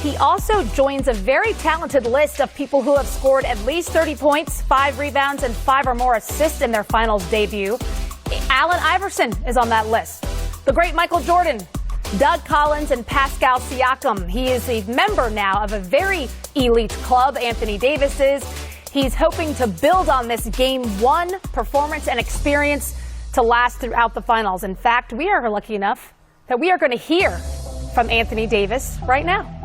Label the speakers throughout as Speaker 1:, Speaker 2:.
Speaker 1: He also joins a very talented list of people who have scored at least 30 points, 5 rebounds, and 5 or more assists in their finals debut. Allen Iverson is on that list. The great Michael Jordan, Doug Collins, and Pascal Siakam. He is a member now of a very elite club, Anthony Davis is. He's hoping to build on this Game 1 performance and experience to last throughout the finals. In fact, we are lucky enough that we are going to hear from Anthony Davis right now.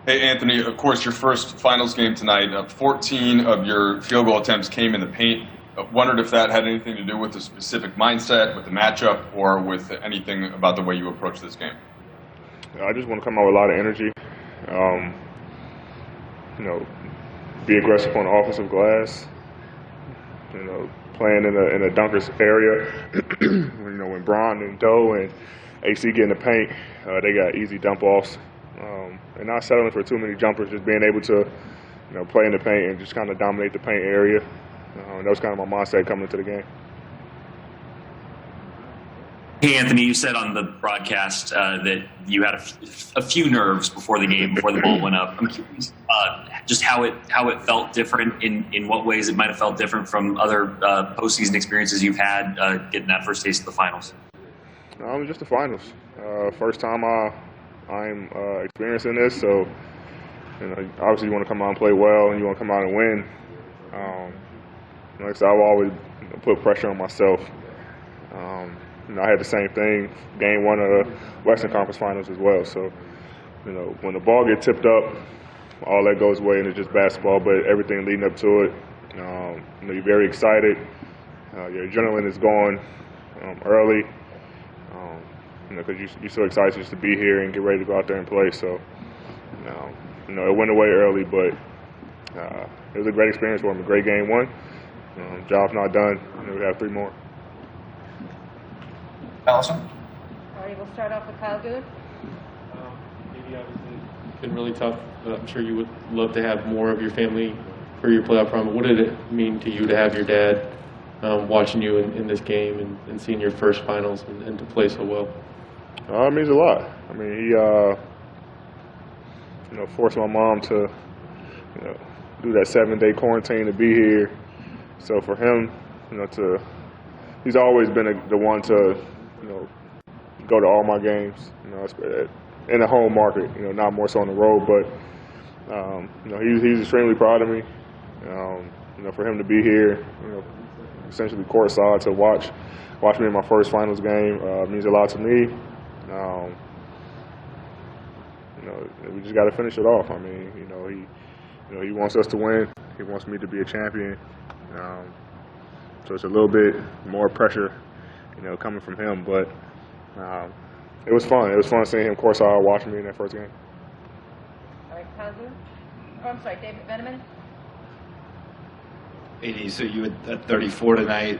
Speaker 2: Hey, Anthony, of course, your first finals game tonight, 14 of your field goal attempts came in the paint. Wondered if that had anything to do with the specific mindset, with the matchup, or with anything about the way you approach this game?
Speaker 3: I just want to come out with a lot of energy. Be aggressive on the offensive glass. Playing in a dunker's area. When Bron and Doe and AC get in the paint, they got easy dump offs. And not settling for too many jumpers, just being able to, play in the paint and just kind of dominate the paint area. That was kind of my mindset coming into the game.
Speaker 4: Hey, Anthony, you said on the broadcast that you had a few nerves before the game, before the ball went up. I'm curious just how it felt different, in what ways it might have felt different from other postseason experiences you've had getting that first taste of the finals.
Speaker 3: Just the finals. First time I'm experiencing this, so obviously you want to come out and play well, and you want to come out and win. Like I said, I've always put pressure on myself. I had the same thing Game 1 of the Western Conference Finals as well. So, when the ball gets tipped up, all that goes away, and it's just basketball. But everything leading up to it, you're very excited. Your adrenaline is going early. Because you're so excited just to be here and get ready to go out there and play. So, it went away early, but it was a great experience for me. A great Game 1. Job's not done. We have 3 more.
Speaker 2: Allison?
Speaker 5: All right, we'll start off with Kyle Goode.
Speaker 6: Maybe obviously it's been really tough. I'm sure you would love to have more of your family for your playoff run. But what did it mean to you to have your dad watching you in this game and seeing your first finals and to play so well?
Speaker 3: It means a lot. I mean, he forced my mom to do that 7-day quarantine to be here. So for him, he's always been the one to go to all my games, in the home market, not more so on the road, but, he's extremely proud of me. For him to be here, essentially courtside to watch me in my first finals game means a lot to me. We just got to finish it off. I mean, he wants us to win. He wants me to be a champion. So it's a little bit more pressure, coming from him. But it was fun. It was fun seeing him courtside watching me in that first game.
Speaker 5: All right, Kazu. Oh, I'm sorry, David Veneman.
Speaker 7: AD, so you at 34 tonight,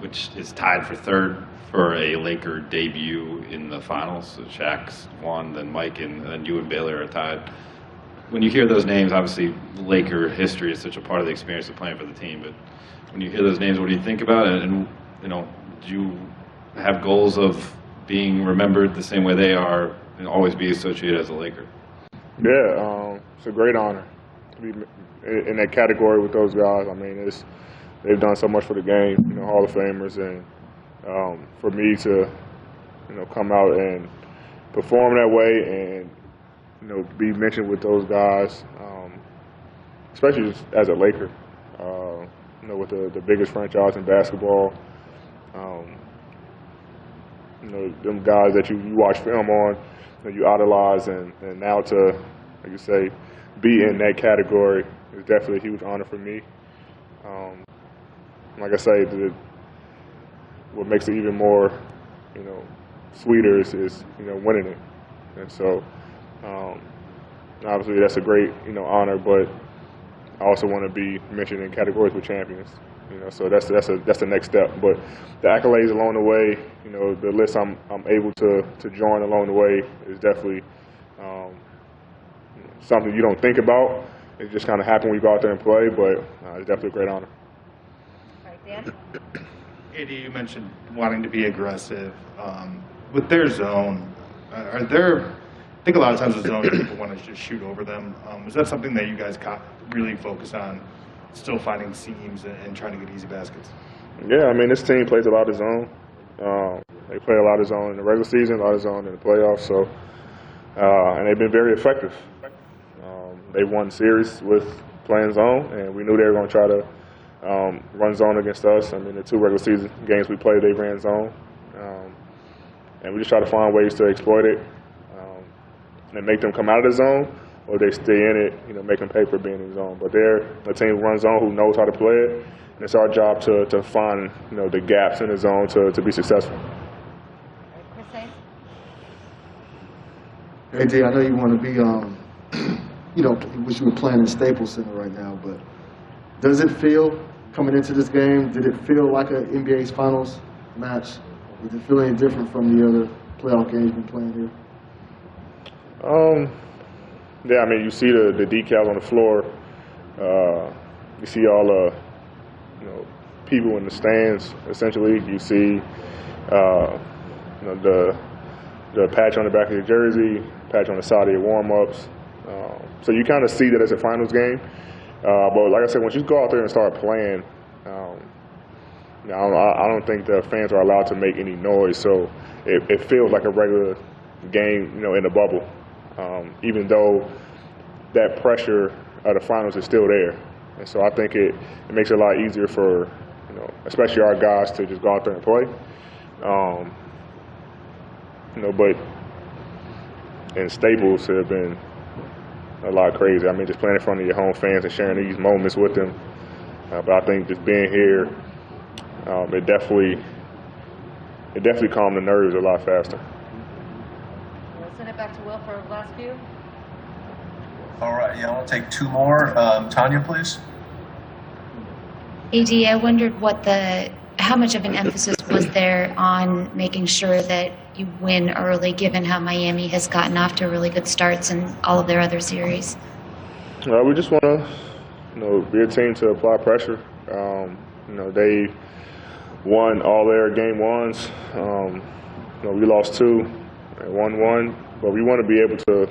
Speaker 7: which is tied for third for a Laker debut in the finals. So Shaq's won, then Mike, and then you and Baylor are tied. When you hear those names, obviously Laker history is such a part of the experience of playing for the team, but when you hear those names, what do you think about it? And, do you have goals of being remembered the same way they are and always be associated as a Laker?
Speaker 3: Yeah, it's a great honor to be in that category with those guys. I mean, they've done so much for the game, Hall of Famers, and for me to, come out and perform that way and, be mentioned with those guys, especially just as a Laker, with the biggest franchise in basketball. Them guys that you watch film on, you idolize, and now to, like you say, be in that category is definitely a huge honor for me. Like I say, what makes it even more, sweeter is winning it. And so, obviously that's a great, honor, but I also want to be mentioned in categories with champions. So that's the next step. But the accolades along the way, the list I'm able to join along the way is definitely something you don't think about. It just kind of happens when you go out there and play, but it's definitely a great honor.
Speaker 5: All right, Dan.
Speaker 8: AD, you mentioned wanting to be aggressive. With their zone, Are there? I think a lot of times with zone, people want to just shoot over them. Is that something that you guys really focus on? Still finding seams and trying to get easy baskets.
Speaker 3: Yeah, I mean, this team plays a lot of zone. They play a lot of zone in the regular season, a lot of zone in the playoffs. So, and they've been very effective. They've won series with playing zone, and we knew they were going to try to run zone against us. I mean, the 2 regular season games we played, they ran zone, and we just try to find ways to exploit it and make them come out of the zone, or they stay in it, make them pay for being in the zone. But they're a team who runs zone, who knows how to play it, and it's our job to find the gaps in the zone to be successful.
Speaker 9: AD, I know you want to be, wish you were playing in Staples Center right now, but does it feel, coming into this game, did it feel like an NBA's Finals match? Did it feel any different from the other playoff games you've been playing here?
Speaker 3: Yeah, I mean, you see the decals on the floor. You see all the people in the stands. Essentially, you see the patch on the back of your jersey, patch on the side of your warm-ups. So you kind of see that as a finals game. But like I said, once you go out there and start playing, I don't think the fans are allowed to make any noise. So it feels like a regular game, in the bubble. Even though that pressure of the finals is still there. And so I think it makes it a lot easier for, especially our guys to just go out there and play. But in Staples, it have been a lot crazy. I mean, just playing in front of your home fans and sharing these moments with them. But I think just being here, it definitely calmed the nerves a lot faster.
Speaker 5: We'll send it back to Will for the last few.
Speaker 10: All right, yeah, I'll take 2 more. Tanya, please.
Speaker 11: AD, I wondered how much of an emphasis was there on making sure that you win early, given how Miami has gotten off to really good starts in all of their other series?
Speaker 3: We just want to, be a team to apply pressure. They won all their game ones. We lost 2 and won 1, but we want to be able to,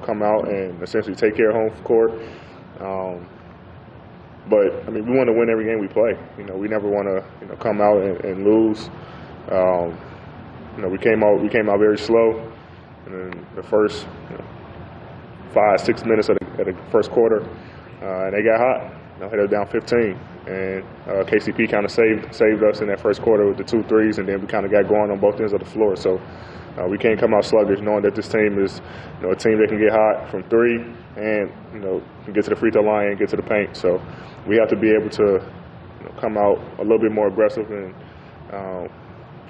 Speaker 3: come out and essentially take care of home court. But I mean, we want to win every game we play. We never want to, come out and lose. We came out very slow, and then the first 5-6 minutes of the first quarter, and they got hot. Hit us down 15, and KCP kind of saved us in that first quarter with the 2 threes, and then we kind of got going on both ends of the floor. So we can't come out sluggish, knowing that this team is a team that can get hot from 3 and can get to the free throw line and get to the paint. So we have to be able to come out a little bit more aggressive and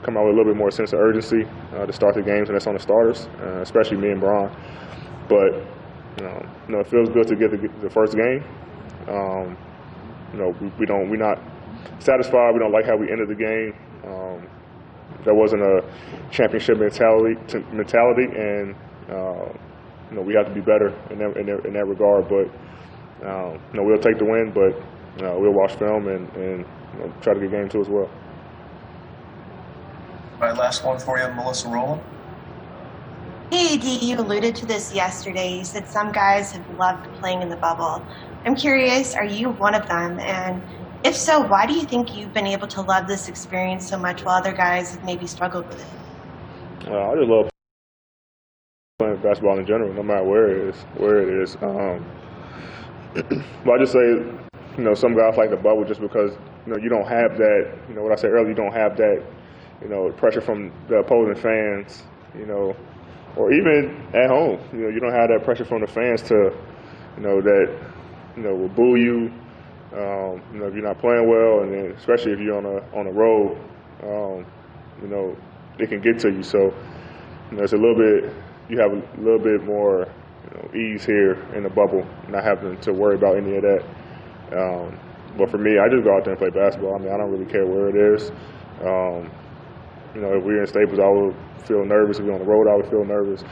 Speaker 3: come out with a little bit more sense of urgency to start the games, and that's on the starters, especially me and Bron. But it feels good to get the first game. We're not satisfied. We don't like how we ended the game. That wasn't a championship mentality, and we have to be better in that regard. But we'll take the win, but we'll watch film and try to get game 2 as well.
Speaker 10: All right, last one for you, Melissa Rowland.
Speaker 12: Hey, AD, you alluded to this yesterday. You said some guys have loved playing in the bubble. I'm curious, are you one of them? And if so, why do you think you've been able to love this experience so much while other guys have maybe struggled with it?
Speaker 3: I just love playing basketball in general, no matter where it is. But I just say, some guys like the bubble just because, you don't have that, what I said earlier, you don't have that, pressure from the opposing fans, or even at home, you don't have that pressure from the fans to, will boo you, if you're not playing well, and then especially if you're on a road, it can get to you. So, it's a little bit, you have a little bit more, ease here in the bubble, not having to worry about any of that. But for me, I just go out there and play basketball. I mean, I don't really care where it is. If we're in Staples, I would feel nervous. If we're on the road, I would feel nervous.